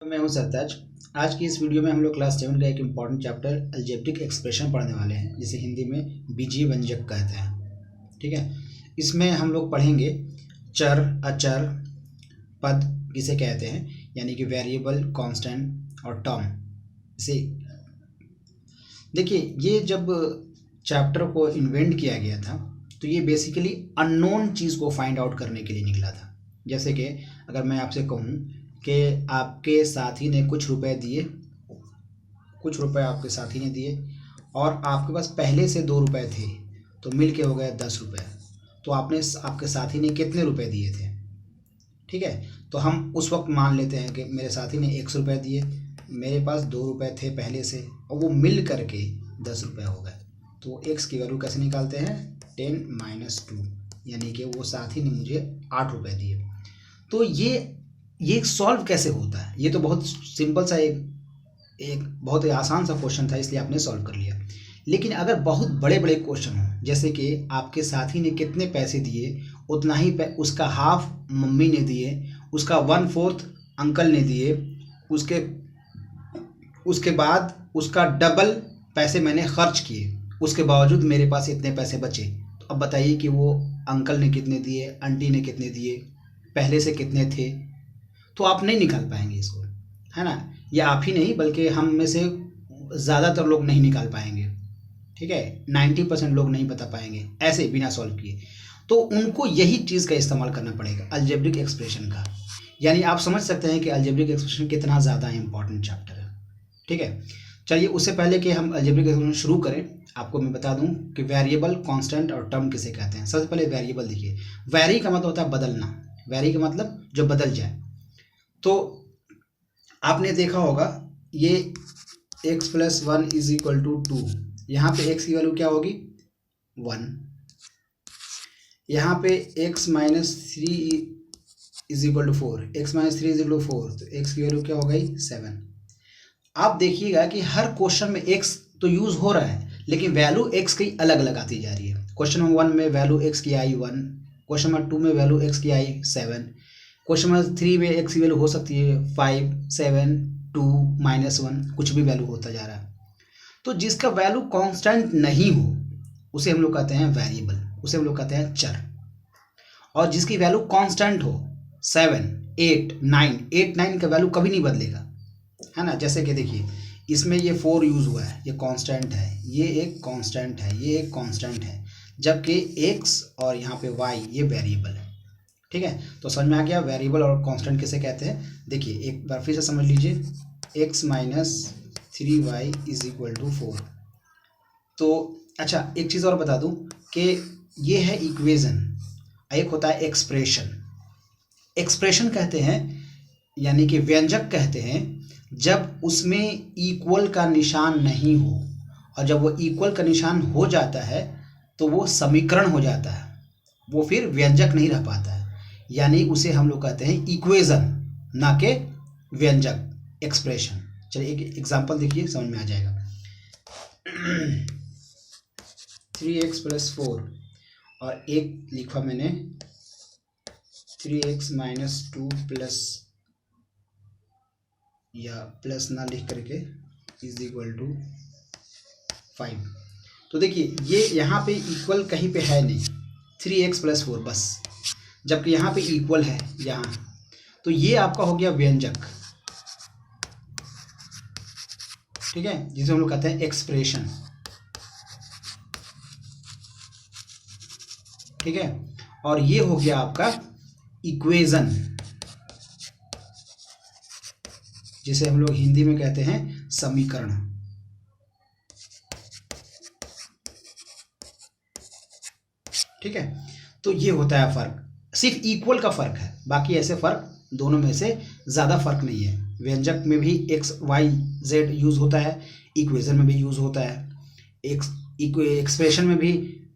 मैं हूं सरताज। आज की इस वीडियो में हम लोग क्लास 7 का एक इम्पॉर्टेंट चैप्टर अलजेब्रिक एक्सप्रेशन पढ़ने वाले हैं, जिसे हिंदी में बीजीय व्यंजक कहते हैं। ठीक है, इसमें हम लोग पढ़ेंगे चर, अचर, पद किसे कहते हैं, यानी कि वेरिएबल, कांस्टेंट और टर्म। इसे देखिए, ये जब चैप्टर को इन्वेंट किया गया था तो ये बेसिकली अननोन चीज़ को फाइंड आउट करने के लिए निकला था। जैसे कि अगर मैं आपसे कहूँ कि आपके साथी ने कुछ रुपए दिए, कुछ रुपए आपके साथी ने दिए और आपके पास पहले से 2 रुपए थे, तो मिल के हो गए 10 रुपये। तो आपके साथी ने कितने रुपए दिए थे? ठीक है, तो हम उस वक्त मान लेते हैं कि मेरे साथी ने 100 रुपये दिए, मेरे पास 2 रुपये थे पहले से और वो मिल करके 10 रुपये हो गए। तो एक्स की वैल्यू कैसे निकालते हैं? 10 - 2, यानी कि वो साथी ने मुझे 8 रुपये दिए। तो ये सॉल्व कैसे होता है? ये तो बहुत सिंपल सा एक बहुत ही आसान सा क्वेश्चन था, इसलिए आपने सॉल्व कर लिया। लेकिन अगर बहुत बड़े बड़े क्वेश्चन हो, जैसे कि आपके साथी ने कितने पैसे दिए, उतना ही उसका हाफ मम्मी ने दिए, उसका 1/4 अंकल ने दिए, उसके बाद उसका डबल पैसे मैंने खर्च किए, उसके बावजूद मेरे पास इतने पैसे बचे। तो अब बताइए कि वो अंकल ने कितने दिए, आंटी ने कितने दिए, पहले से कितने थे? तो आप नहीं निकाल पाएंगे इसको, है ना। ये आप ही नहीं बल्कि हम में से ज़्यादातर लोग नहीं निकाल पाएंगे। ठीक है, 90% लोग नहीं बता पाएंगे ऐसे बिना सॉल्व किए। तो उनको यही चीज़ का इस्तेमाल करना पड़ेगा, अलजेब्रिक एक्सप्रेशन का। यानी आप समझ सकते हैं कि अलजेब्रिक एक्सप्रेशन कितना ज़्यादा इंपॉर्टेंट चैप्टर है। ठीक है, चलिए उससे पहले कि हम अलजेब्रिक एक्सप्रेशन शुरू करें, आपको मैं बता दूं कि वेरिएबल, कांस्टेंट और टर्म किसे कहते हैं। सबसे पहले वेरिएबल देखिए। वेरी का मतलब होता है बदलना, वेरी का मतलब जो बदल जाए। तो आपने देखा होगा ये x + 1 = 2, यहाँ पे x की वैल्यू क्या होगी? 1। यहाँ पे x - 3 = 4, x - 3 = 4, तो x की वैल्यू क्या हो गई? 7। आप देखिएगा कि हर क्वेश्चन में x तो यूज हो रहा है, लेकिन वैल्यू x की अलग अलग आती जा रही है। क्वेश्चन नंबर 1 में वैल्यू x की आई 1, क्वेश्चन नंबर 2 में वैल्यू x की आई 7, क्वेश्चन नंबर 3 में x की वैल्यू हो सकती है 5, 7, 2, -1, कुछ भी वैल्यू होता जा रहा है। तो जिसका वैल्यू कांस्टेंट नहीं हो उसे हम लोग कहते हैं वेरिएबल, उसे हम लोग कहते हैं चर। और जिसकी वैल्यू कांस्टेंट हो 7, 8, 9 का वैल्यू कभी नहीं बदलेगा, है ना। जैसे कि देखिए, इसमें ये 4 यूज हुआ है, ये कांस्टेंट है, ये एक कांस्टेंट है, ये एक कांस्टेंट है, जबकि x और यहाँ पे y ये वेरिएबल है। ठीक है, तो समझ में आ गया वेरिएबल और कांस्टेंट किसे कहते हैं। देखिए एक बार फिर से समझ लीजिए, x - 3y = 4। तो अच्छा, एक चीज़ और बता दूं कि ये है इक्वेशन, एक होता है एक्सप्रेशन। एक्सप्रेशन कहते हैं, यानी कि व्यंजक कहते हैं, जब उसमें इक्वल का निशान नहीं हो, और जब वो इक्वल का निशान हो जाता है तो वो समीकरण हो जाता है, वो फिर व्यंजक नहीं रह पाता है। यानी उसे हम लोग कहते हैं इक्वेशन, ना कि व्यंजक, एक्सप्रेशन। चलिए एक एग्जांपल देखिए, समझ में आ जाएगा। 3x + 4 और एक लिखा मैंने 3x - 2 प्लस, या प्लस ना लिख करके = 5। तो देखिए ये यहाँ पे इक्वल कहीं पे है नहीं, 3x + 4 बस, जबकि यहाँ पे इक्वल है यहाँ। तो ये आपका हो गया व्यंजक। ठीक है, जिसे हम लोग कहते हैं एक्सप्रेशन। ठीक है, और ये हो गया आपका इक्वेशन, जिसे हम लोग हिंदी में कहते हैं समीकरण। ठीक है, तो ये होता है फर्क, सिर्फ इक्वल का फर्क है, बाकी ऐसे फर्क दोनों में से ज़्यादा फर्क नहीं है। व्यंजक में भी x, y, z यूज़ होता है, इक्वेशन में भी यूज़ होता है, एक्सप्रेशन में भी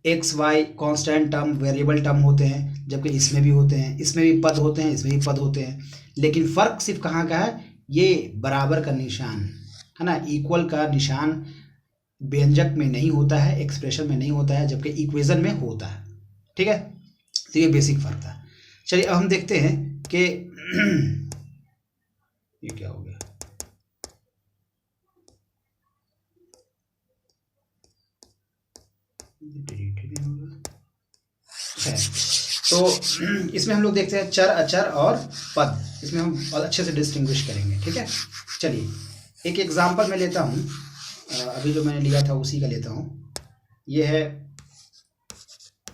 x, y constant term, variable term होते हैं, जबकि इसमें भी होते हैं, इसमें भी पद होते हैं, इसमें भी पद होते हैं। लेकिन फ़र्क सिर्फ कहाँ का है? ये बराबर का निशान, है ना। इक्वल का निशान व्यंजक में नहीं होता है, एक्सप्रेशन में नहीं होता है, जबकि इक्वेशन में होता है। ठीक है, तो ये बेसिक फर्क था। चलिए अब हम देखते हैं कि ये क्या हो गया, है। तो इसमें हम लोग देखते हैं चर, अचर और पद, इसमें हम बहुत अच्छे से डिस्टिंग्विश करेंगे, ठीक है। चलिए एक एग्जांपल मैं लेता हूँ, अभी जो मैंने लिया था उसी का लेता हूँ। ये है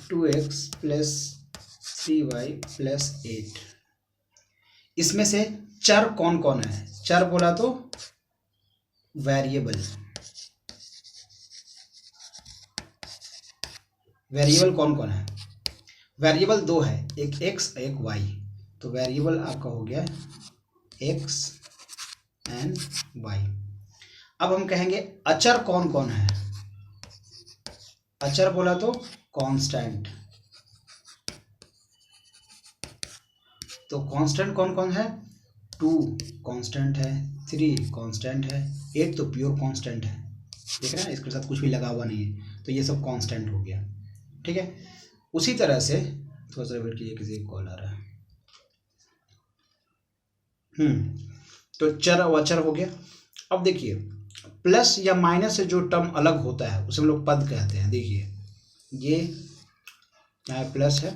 2x प्लस 3y प्लस 8। इसमें से चर कौन कौन है? चर बोला तो वेरिएबल, वेरिएबल कौन कौन है? वेरिएबल दो है, एक x एक y। तो वेरिएबल आपका हो गया x एंड y। अब हम कहेंगे अचर कौन कौन है? अचर बोला तो कांस्टेंट। तो कांस्टेंट कौन कौन है? 2 कांस्टेंट है, 3 कांस्टेंट है, 8 तो प्योर कांस्टेंट है। देख रहे हैं इसके साथ कुछ भी लगा हुआ नहीं है, तो ये सब कांस्टेंट हो गया, ठीक है। उसी तरह से थोड़ा सा वेट कीजिए, किसी का कॉल आ रहा है। तो चर और अचर हो गया। अब देखिए प्लस या माइनस से जो टर्म अलग होता है उसे हम लोग पद कहते हैं। देखिए ये यहाँ प्लस है,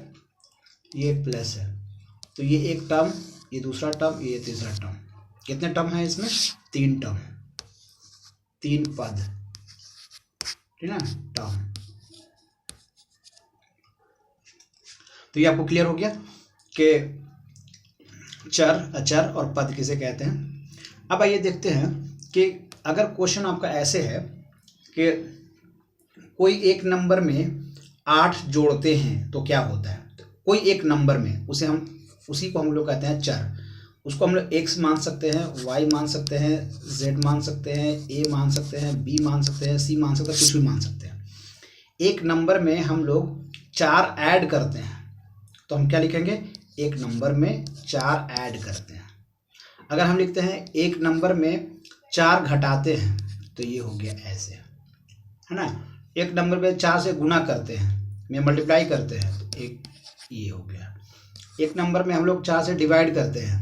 ये प्लस है, तो ये एक टर्म, ये दूसरा टर्म, ये तीसरा टर्म। कितने टर्म है इसमें? 3 टर्म, 3 पद, ठीक है ना, टर्म। तो ये आपको क्लियर हो गया कि चर, अचर और पद किसे कहते हैं। अब आइए देखते हैं कि अगर क्वेश्चन आपका ऐसे है कि कोई एक नंबर में 8 जोड़ते हैं तो क्या होता है। तो कोई एक नंबर में उसी को हम लोग कहते हैं चर। उसको हम लोग x मान सकते हैं, y मान सकते हैं, z मान सकते हैं, a मान सकते हैं, b मान सकते हैं, c मान सकते हैं, कुछ भी मान सकते हैं। एक नंबर में हम लोग 4 ऐड करते हैं तो हम क्या लिखेंगे? एक नंबर में 4 ऐड करते हैं। अगर हम लिखते हैं एक नंबर में 4 घटाते हैं तो ये हो गया ऐसे, है ना। एक नंबर में 4 से गुना करते हैं, में मल्टीप्लाई करते हैं तो एक ये हो गया। एक नंबर में हम लोग 4 से डिवाइड करते हैं,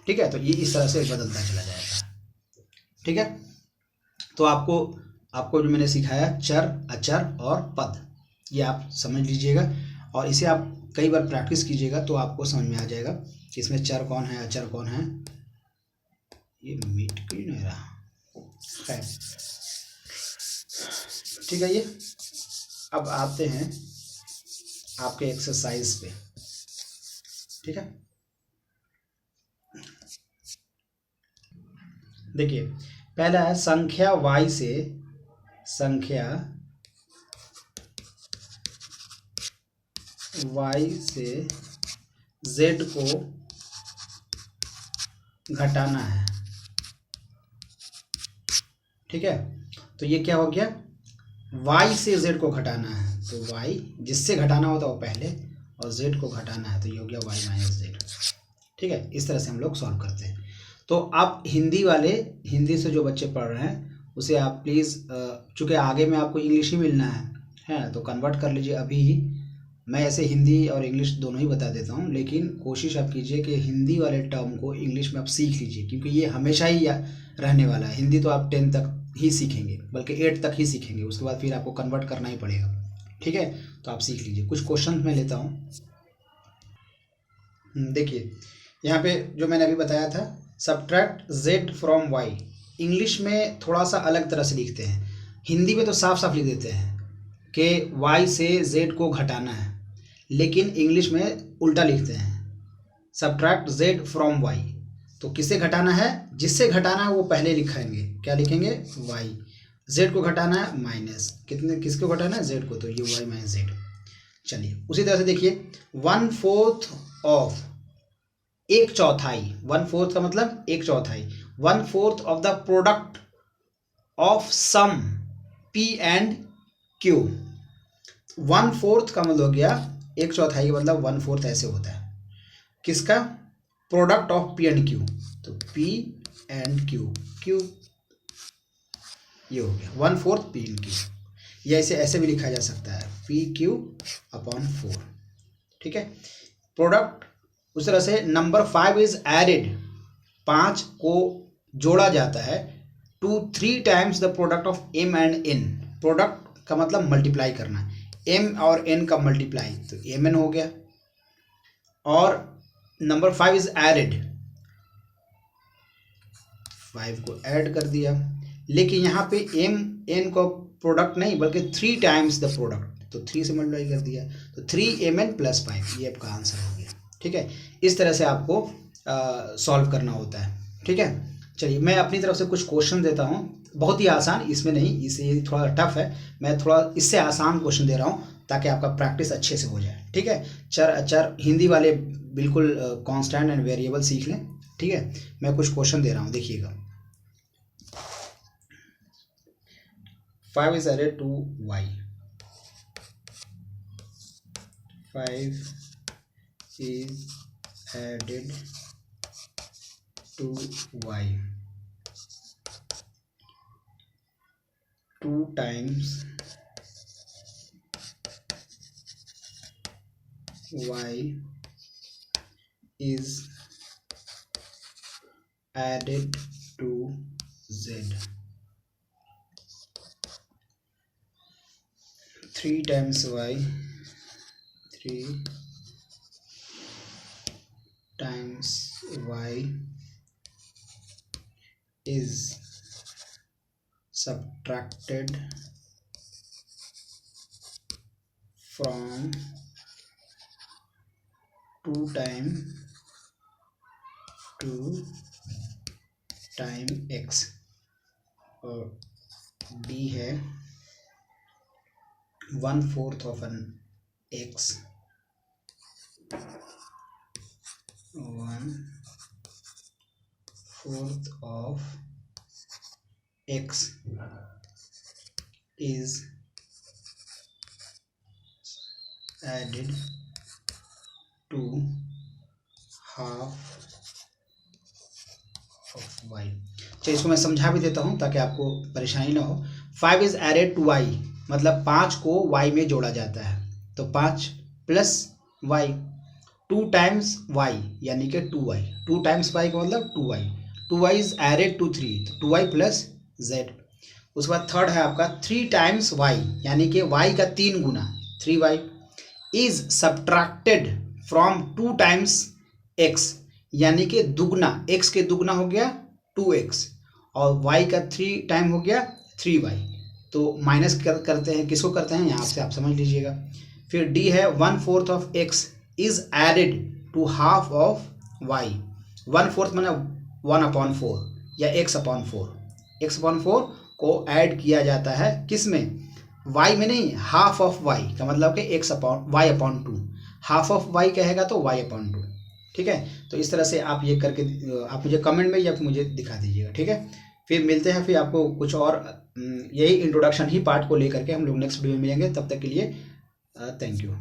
ठीक है, तो ये इस तरह से बदलता चला जाएगा, ठीक है। तो आपको जो मैंने सिखाया चर, अचर और पद, ये आप समझ लीजिएगा और इसे आप कई बार प्रैक्टिस कीजिएगा तो आपको समझ में आ जाएगा कि इसमें चर कौन है, अचर कौन है। ये मिट क्यों नहीं रहा है, ठीक है। ये अब आते हैं आपके एक्सरसाइज पे, ठीक है। देखिए पहला है संख्या y से z को घटाना है, ठीक है। तो ये क्या हो गया? y से z को घटाना है, तो y जिससे घटाना होता है वो पहले और z को घटाना है, तो ये हो गया y माइनस z, ठीक है। इस तरह से हम लोग सॉल्व करते हैं। तो आप हिंदी से जो बच्चे पढ़ रहे हैं उसे आप प्लीज़, चूँकि आगे में आपको इंग्लिश ही मिलना है तो कन्वर्ट कर लीजिए अभी ही। मैं ऐसे हिंदी और इंग्लिश दोनों ही बता देता हूँ, लेकिन कोशिश आप कीजिए कि हिंदी वाले टर्म को इंग्लिश में आप सीख लीजिए, क्योंकि ये हमेशा ही रहने वाला है। हिंदी तो आप 10 तक ही सीखेंगे, बल्कि 8 तक ही सीखेंगे, उसके बाद फिर आपको कन्वर्ट करना ही पड़ेगा, ठीक है। तो आप सीख लीजिए। कुछ क्वेश्चन मैं लेता हूँ। देखिए यहाँ पे जो मैंने अभी बताया था, subtract z from y, English में थोड़ा सा अलग तरह से लिखते हैं, हिंदी में तो साफ साफ लिख देते हैं कि y से z को घटाना है, लेकिन इंग्लिश में उल्टा लिखते हैं, सब्ट्रैक्ट z फ्रॉम y। तो किसे घटाना है? जिससे घटाना है वो पहले लिखेंगे, क्या लिखेंगे? y। z को घटाना है माइनस, किसको घटाना है? z को, तो ये y माइनस z। चलिए उसी तरह से देखिए 1/4 ऑफ, 1/4, 1/4 का मतलब 1/4, 1/4 of the product of sum p and q। 1/4 का मतलब हो गया 1/4 का मतलब 1/4 ऐसे होता है, किसका? Product of p and q, तो p एंड q ये हो गया 1/4 p एंड q। ये ऐसे भी लिखा जा सकता है, PQ/4, ठीक है। प्रोडक्ट उस तरह से नंबर 5 इज एडेड, 5 को जोड़ा जाता है to 3 times the product of m and n। Product का मतलब मल्टीप्लाई करना, m और n का मल्टीप्लाई, तो mn हो गया। और नंबर 5 इज एडेड, 5 को ऐड कर दिया, लेकिन यहाँ पे m n को प्रोडक्ट नहीं बल्कि 3 टाइम्स द प्रोडक्ट, तो 3 से मल्टीप्लाई कर दिया, तो 3mn + 5, ये आपका आंसर हो गया। ठीक है, इस तरह से आपको सॉल्व करना होता है। ठीक है, चलिए मैं अपनी तरफ से कुछ क्वेश्चन देता हूँ, बहुत ही आसान, इसमें नहीं, इसे थोड़ा टफ है, मैं थोड़ा इससे आसान क्वेश्चन दे रहा हूँ ताकि आपका प्रैक्टिस अच्छे से हो जाए। ठीक है, चर हिंदी वाले बिल्कुल कांस्टेंट एंड वेरिएबल सीख लें। ठीक है, मैं कुछ क्वेश्चन दे रहा हूँ, देखिएगा। 5 is added to y, 5 is added to y 2 times y is added to z, 3 times y, 3 times y is subtracted from 2 time x, और d है 1/4 of an x, 1/4 of x is added to half of y। चलिए इसको मैं समझा भी देता हूँ ताकि आपको परेशानी ना हो। 5 is added to y मतलब 5 को y में जोड़ा जाता है, तो 5 + y, 2 टाइम्स y यानी कि 2y, 2 टाइम्स y का मतलब 2y, 2y is added to 3, तो 2y + z। उसके बाद थर्ड है आपका 3 टाइम्स y यानी कि y का 3 गुना 3y is subtracted from 2 times x यानी कि दुगना, x के दुगना हो गया 2x और y का 3 टाइम हो गया 3y, तो माइनस करते हैं, किसको करते हैं यहाँ से आप समझ लीजिएगा। फिर d है 1/4 of x is added to half of y, 1/4 माने 1/4 या x/4, x/4 को ऐड किया जाता है किस में, y में नहीं, हाफ ऑफ y का मतलब कि y/2, हाफ ऑफ y कहेगा तो y/2। ठीक है, तो इस तरह से आप ये करके आप मुझे कमेंट में या मुझे दिखा दीजिएगा। ठीक है, फिर मिलते हैं, फिर आपको कुछ और यही इंट्रोडक्शन ही पार्ट को लेकर के हम लोग नेक्स्ट वीडियो में मिलेंगे। तब तक के लिए थैंक यू।